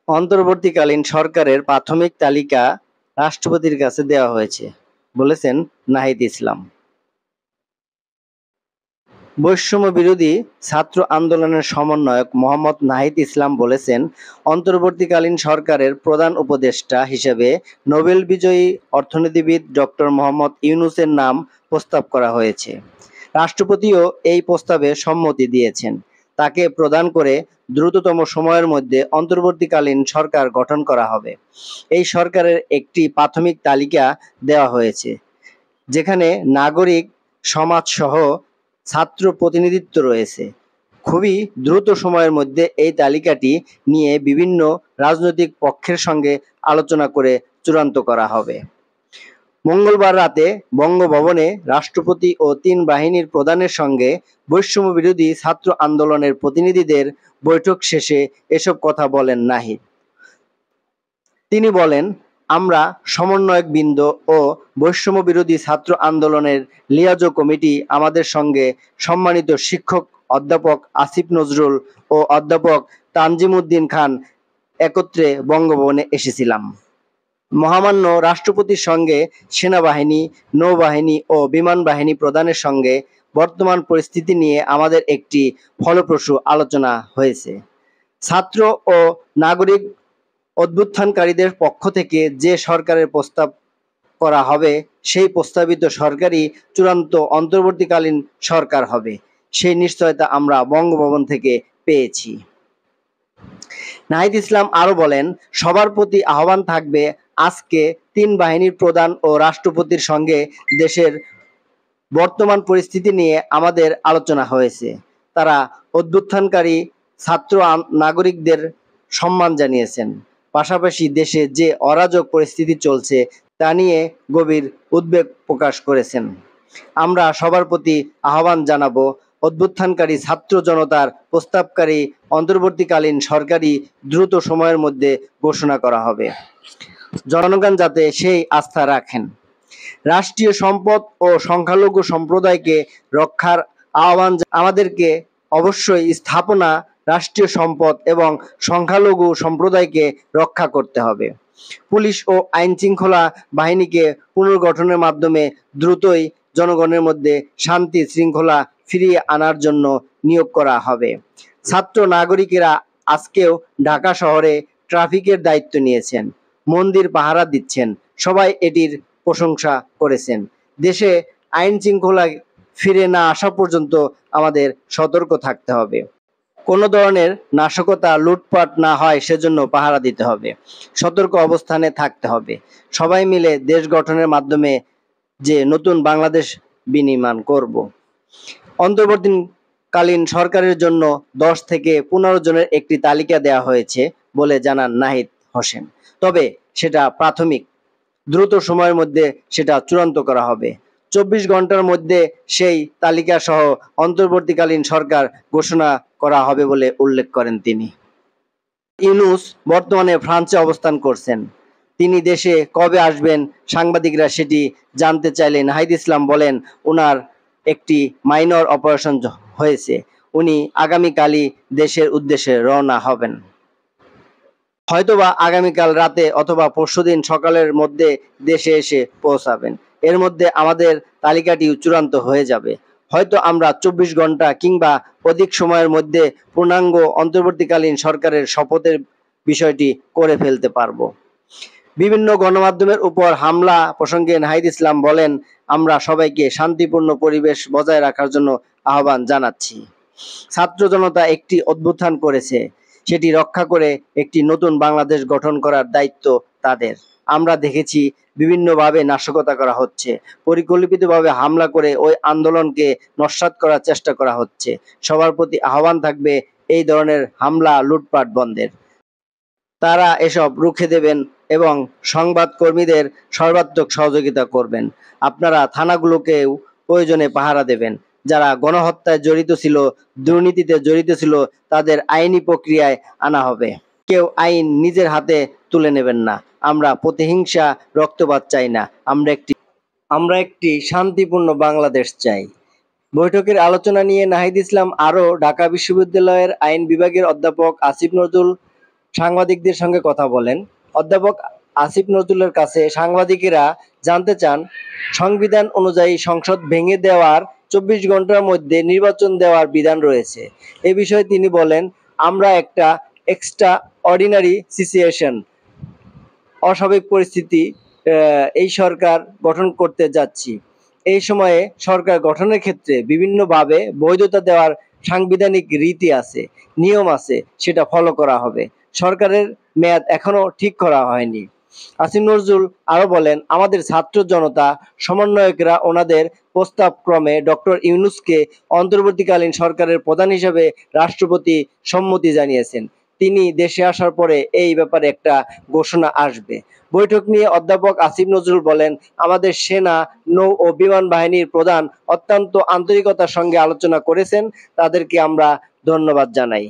অন্তর্বর্তীকালীন সরকারের প্রাথমিক তালিকা রাষ্ট্রপতির কাছে দেওয়া হয়েছে, বলেছেন নাহিদ ইসলাম। বৈষম্য বিরোধী ছাত্র আন্দোলনের সমন্বয়ক মোহাম্মদ নাহিদ ইসলাম বলেছেন, অন্তর্বর্তীকালীন সরকারের প্রধান উপদেষ্টা হিসেবে নোবেল বিজয়ী অর্থনীতিবিদ ডক্টর মোহাম্মদ ইউনূসের নাম প্রস্তাব করা হয়েছে। রাষ্ট্রপতিও এই প্রস্তাবে সম্মতি দিয়েছেন। তাকে প্রদান করে দ্রুততম সময়ের মধ্যে অন্তর্বর্তীকালীন সরকার গঠন করা হবে। এই সরকারের একটি প্রাথমিক তালিকা দেওয়া হয়েছে, যেখানে নাগরিক সমাজসহ ছাত্র প্রতিনিধিত্ব রয়েছে। খুবই দ্রুত সময়ের মধ্যে এই তালিকাটি নিয়ে বিভিন্ন রাজনৈতিক পক্ষের সঙ্গে আলোচনা করে চূড়ান্ত করা হবে। মঙ্গলবার রাতে বঙ্গভবনে রাষ্ট্রপতি ও তিন বাহিনীর প্রধানের সঙ্গে বৈষম্য বিরোধী ছাত্র আন্দোলনের প্রতিনিধিদের বৈঠক শেষে এসব কথা বলেন নাহিদ। তিনি বলেন, আমরা সমন্বয়কবৃন্দ ও বৈষম্য বিরোধী ছাত্র আন্দোলনের লিয়াজো কমিটি আমাদের সঙ্গে সম্মানিত শিক্ষক অধ্যাপক আসিফ নজরুল ও অধ্যাপক তানজিমুদ্দিন খান একত্রে বঙ্গভবনে এসেছিলাম। মহামান্য রাষ্ট্রপতির সঙ্গে সেনাবাহিনী, নৌবাহিনী ও বিমান বাহিনী প্রধানের সঙ্গে বর্তমান পরিস্থিতি নিয়ে আমাদের একটি ফলপ্রসূ আলোচনা হয়েছে। ছাত্র ও নাগরিক অভ্যুত্থানকারীদের পক্ষ থেকে যে সরকারের প্রস্তাব করা হবে, সেই প্রস্তাবিত সরকারই চূড়ান্ত অন্তর্বর্তীকালীন সরকার হবে, সেই নিশ্চয়তা আমরা বঙ্গভবন থেকে পেয়েছি। নাহিদ ইসলাম আরও বলেন, সবার প্রতি আহ্বান থাকবে, আজকে তিন বাহিনীর প্রধান ও রাষ্ট্রপতির সঙ্গে দেশের বর্তমান পরিস্থিতি নিয়ে আমাদের আলোচনা হয়েছে। তারা অভ্যুত্থানকারী ছাত্র নাগরিকদের সম্মান জানিয়েছেন। পাশাপাশি দেশে যে অরাজক পরিস্থিতি চলছে তা নিয়ে গভীর উদ্বেগ প্রকাশ করেছেন। আমরা সবার প্রতি আহ্বান জানাবো, অভ্যুত্থানকারী ছাত্র জনতার প্রস্তাবকারী অন্তর্বর্তীকালীন সরকারি দ্রুত সময়ের মধ্যে ঘোষণা করা হবে। জনগণ যাতে সেই আস্থা রাখেন। রাষ্ট্রীয় সম্পদ ও সংখ্যালঘু সম্প্রদায়কে রক্ষার আহ্বান আমাদেরকে অবশ্যই স্থাপনা, রাষ্ট্রীয় সম্পদ এবং সংখ্যালঘু সম্প্রদায়কে রক্ষা করতে হবে। পুলিশ ও আইন শৃঙ্খলা বাহিনীকে পুনর্গঠনের মাধ্যমে দ্রুতই জনগণের মধ্যে শান্তি শৃঙ্খলা ফিরিয়ে আনার জন্য নিয়োগ করা হবে। ছাত্র নাগরিকেরা আজকেও ঢাকা শহরে ট্রাফিকের দায়িত্ব নিয়েছেন, মন্দির পাহারা দিচ্ছেন, সবাই এটির প্রশংসা করেছেন। দেশে আইন শৃঙ্খলা ফিরে না আসা পর্যন্ত আমাদের সতর্ক থাকতে হবে। কোনো ধরনের নাশকতা, লুটপাট না হয় সেজন্য পাহারা দিতে হবে, সতর্ক অবস্থানে থাকতে হবে। সবাই মিলে দেশ গঠনের মাধ্যমে যে নতুন বাংলাদেশ বিনির্মাণ করব। অন্তর্বর্তীকালীন সরকারের জন্য 10 থেকে 15 জনের একটি তালিকা দেওয়া হয়েছে বলে জানান নাহিদ হোসেন। তবে সেটা প্রাথমিক, দ্রুত সময়ের মধ্যে সেটা চূড়ান্ত করা হবে। 24 ঘন্টার মধ্যে সেই তালিকা সহ অন্তর্বর্তীকালীন সরকার ঘোষণা করা হবে বলে উল্লেখ করেন তিনি। ইউনূস বর্তমানে ফ্রান্সে অবস্থান করছেন। তিনি দেশে কবে আসবেন সাংবাদিকরা সেটি জানতে চাইলে নাহিদ ইসলাম বলেন, ওনার একটি মাইনর অপারেশন হয়েছে, উনি আগামীকালই দেশের উদ্দেশ্যে রওনা হবেন। হয়তোবা আগামীকাল রাতে অথবা পরশুদিন সকালের মধ্যে দেশে এসে পৌঁছাবেন। এর মধ্যে আমাদের তালিকাটি চূড়ান্ত হয়ে যাবে। হয়তো আমরা 24 ঘন্টা কিংবা অধিক সময়ের মধ্যে পূর্ণাঙ্গ অন্তর্বর্তীকালীন সরকারের শপথের বিষয়টি করে ফেলতে পারব। বিভিন্ন গণমাধ্যমের উপর হামলা প্রসঙ্গে নাহিদ ইসলাম বলেন, আমরা সবাইকে শান্তিপূর্ণ পরিবেশ বজায় রাখার জন্য আহ্বান জানাচ্ছি। ছাত্র জনতা একটি অভ্যুত্থান করেছে, সেটি রক্ষা করে একটি নতুন বাংলাদেশ গঠন করার দায়িত্ব তাদের। আমরা দেখেছি বিভিন্নভাবে নাশকতা করা হচ্ছে, পরিকল্পিতভাবে হামলা করে ওই আন্দোলনকে নস্যাৎ করার চেষ্টা করা হচ্ছে। সবার প্রতি আহ্বান থাকবে এই ধরনের হামলা, লুটপাট বন্ধের। তারা এসব রুখে দেবেন এবং সংবাদকর্মীদের সর্বাত্মক সহযোগিতা করবেন। আপনারা থানাগুলোকেও প্রয়োজনে পাহারা দেবেন। যারা গণহত্যায় জড়িত ছিল, দুর্নীতিতে জড়িত ছিল, তাদের আইনি প্রক্রিয়ায় আনা হবে। কেউ আইন নিজের হাতে তুলে নেবেন না। আমরা প্রতিহিংসা, রক্তপাত চাই না। আমরা একটি শান্তিপূর্ণ বাংলাদেশ চাই। বৈঠকের আলোচনা নিয়ে নাহিদ ইসলাম আরও ঢাকা বিশ্ববিদ্যালয়ের আইন বিভাগের অধ্যাপক আসিফ নজরুল, সাংবাদিকদের সঙ্গে কথা বলেন। অধ্যাপক আসিফ নজরুলের কাছে সাংবাদিকেরা জানতে চান, সংবিধান অনুযায়ী সংসদ ভেঙে দেওয়ার 24 ঘন্টার মধ্যে নির্বাচন দেওয়ার বিধান রয়েছে। এ বিষয়ে তিনি বলেন, আমরা একটা এক্সট্রা অর্ডিনারি সিচুয়েশন, অস্বাভাবিক পরিস্থিতি এই সরকার গঠন করতে যাচ্ছি। এই সময়ে সরকার গঠনের ক্ষেত্রে বিভিন্নভাবে বৈধতা দেওয়ার সাংবিধানিক রীতি আছে, নিয়ম আছে, সেটা ফলো করা হবে। সরকারের মেয়াদ এখনো ঠিক করা হয়নি। আসিফ নজরুল আরো বলেন, আমাদের ছাত্র জনতা সমন্বয়করা ওনাদের প্রস্তাব ক্রমে ডক্টর ইউনূসকে অন্তর্বর্তীকালীন সরকারের প্রধান হিসেবে রাষ্ট্রপতি সম্মতি জানিয়েছেন। তিনি দেশে আসার পরে এই ব্যাপারে একটা ঘোষণা আসবে। বৈঠক নিয়ে অধ্যাপক আসিফ নজরুল বলেন, আমাদের সেনা, নৌ ও বিমান বাহিনীর প্রধান অত্যন্ত আন্তরিকতার সঙ্গে আলোচনা করেছেন, তাদেরকে আমরা ধন্যবাদ জানাই।